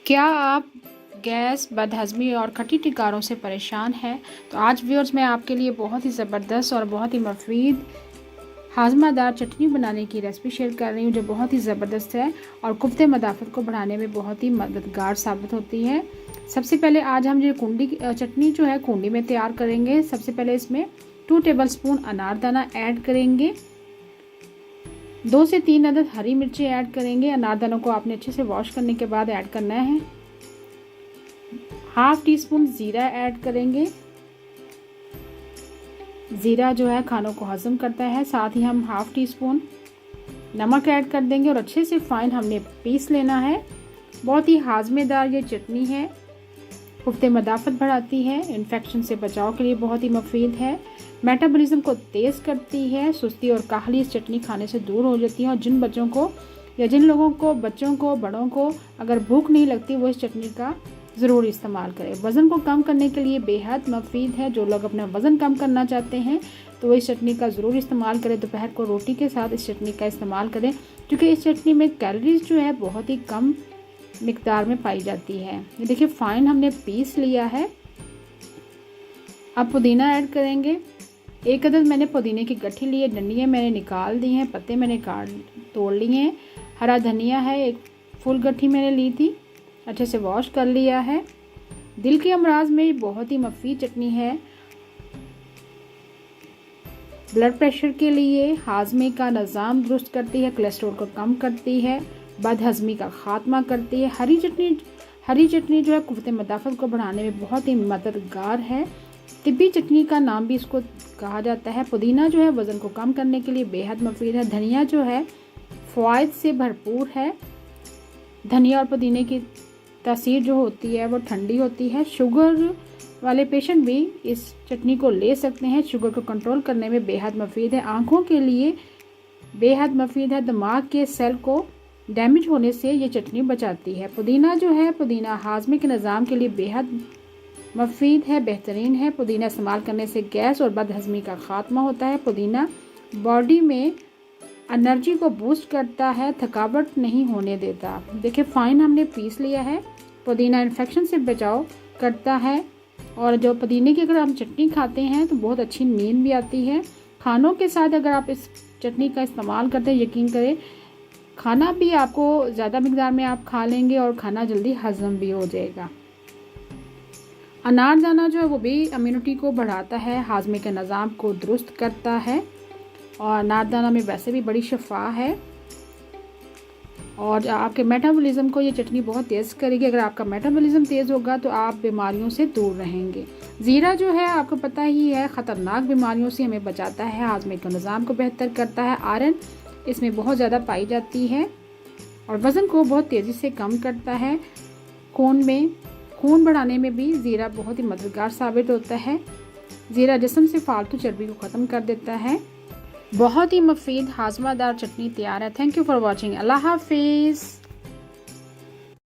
क्या आप गैस, बदहज़मी और खट्टी टिकारों से परेशान हैं? तो आज व्यूअर्स मैं आपके लिए बहुत ही ज़बरदस्त और बहुत ही मुफीद हाज़मादार चटनी बनाने की रेसिपी शेयर कर रही हूँ जो बहुत ही ज़बरदस्त है और कुफ्ते मदाफ़त को बढ़ाने में बहुत ही मददगार साबित होती है। सबसे पहले आज हम ये चटनी जो है कुंडी में तैयार करेंगे। सबसे पहले इसमें 2 टेबलस्पून अनारदाना ऐड करेंगे, 2 से 3 अदद हरी मिर्ची ऐड करेंगे। अनारदानों को आपने अच्छे से वॉश करने के बाद ऐड करना है। हाफ टी स्पून ज़ीरा ऐड करेंगे। ज़ीरा जो है खानों को हज़म करता है। साथ ही हम हाफ टी स्पून नमक ऐड कर देंगे और अच्छे से फाइन हमने पीस लेना है। बहुत ही हाज़मेदार ये चटनी है, कुफ्ते मदाफ़त बढ़ाती है, इन्फेक्शन से बचाव के लिए बहुत ही मुफीद है, मेटाबॉलिज्म को तेज़ करती है, सुस्ती और काहली इस चटनी खाने से दूर हो जाती है। और जिन बच्चों को या जिन लोगों को, बच्चों को, बड़ों को अगर भूख नहीं लगती वो इस चटनी का ज़रूर इस्तेमाल करें। वज़न को कम करने के लिए बेहद मुफीद है। जो लोग अपना वज़न कम करना चाहते हैं तो वो इस चटनी का ज़रूर इस्तेमाल करें। दोपहर को रोटी के साथ इस चटनी का इस्तेमाल करें क्योंकि इस चटनी में कैलोरीज जो है बहुत ही कम मिकदार में पाई जाती है। ये देखिए फाइन हमने पीस लिया है। अब पुदीना ऐड करेंगे। 1 अदद मैंने पुदीने की गट्ठी ली है, डंडियाँ मैंने निकाल दी हैं, पत्ते मैंने तोड़ लिए हैं। हरा धनिया है, 1 फुल गट्ठी मैंने ली थी, अच्छे से वॉश कर लिया है। दिल के अमराज में बहुत ही मुफीद चटनी है। ब्लड प्रेशर के लिए, हाजमे का निज़ाम दुरुस्त करती है, कोलेस्ट्रॉल को कम करती है, बदहज़मी का खात्मा करती है। हरी चटनी जो है कुफ्ते मदाफ़त को बढ़ाने में बहुत ही मददगार है। तिब्बी चटनी का नाम भी इसको कहा जाता है। पुदीना जो है वज़न को कम करने के लिए बेहद मुफीद है। धनिया जो है फ़वाइद से भरपूर है। धनिया और पुदीने की तासीर जो होती है वो ठंडी होती है। शुगर वाले पेशेंट भी इस चटनी को ले सकते हैं। शुगर को कंट्रोल करने में बेहद मुफीद है। आँखों के लिए बेहद मुफीद है। दिमाग के सेल को डैमेज होने से ये चटनी बचाती है। पुदीना हाजमे के निज़ाम के लिए बेहद मुफीद है, बेहतरीन है। पुदीना इस्तेमाल करने से गैस और बदहज़मी का खात्मा होता है। पुदीना बॉडी में एनर्जी को बूस्ट करता है, थकावट नहीं होने देता। देखिए फाइन हमने पीस लिया है। पुदीना इन्फेक्शन से बचाव करता है और जो पुदीने की अगर हम चटनी खाते हैं तो बहुत अच्छी नींद भी आती है। खानों के साथ अगर आप इस चटनी का इस्तेमाल करते हैं, यकीन करें खाना भी आपको ज़्यादा मिकदार में आप खा लेंगे और खाना जल्दी हज़म भी हो जाएगा। अनारदाना जो है वो भी इम्यूनिटी को बढ़ाता है, हाजमे के निज़ाम को दुरुस्त करता है और अनारदाना में वैसे भी बड़ी शफा है और आपके मेटाबॉलिज्म को ये चटनी बहुत तेज़ करेगी। अगर आपका मेटाबॉलिज्म तेज़ होगा तो आप बीमारियों से दूर रहेंगे। ज़ीरा जो है आपको पता ही है ख़तरनाक बीमारियों से हमें बचाता है, हाजमे के निज़ाम को बेहतर करता है। आयरन इसमें बहुत ज़्यादा पाई जाती है और वज़न को बहुत तेज़ी से कम करता है। खून बढ़ाने में भी ज़ीरा बहुत ही मददगार साबित होता है। ज़ीरा जिस्म से फालतू चर्बी को ख़त्म कर देता है। बहुत ही मुफीद हाज़मादार चटनी तैयार है। Thank you for watching. अल्लाह हाफिज़।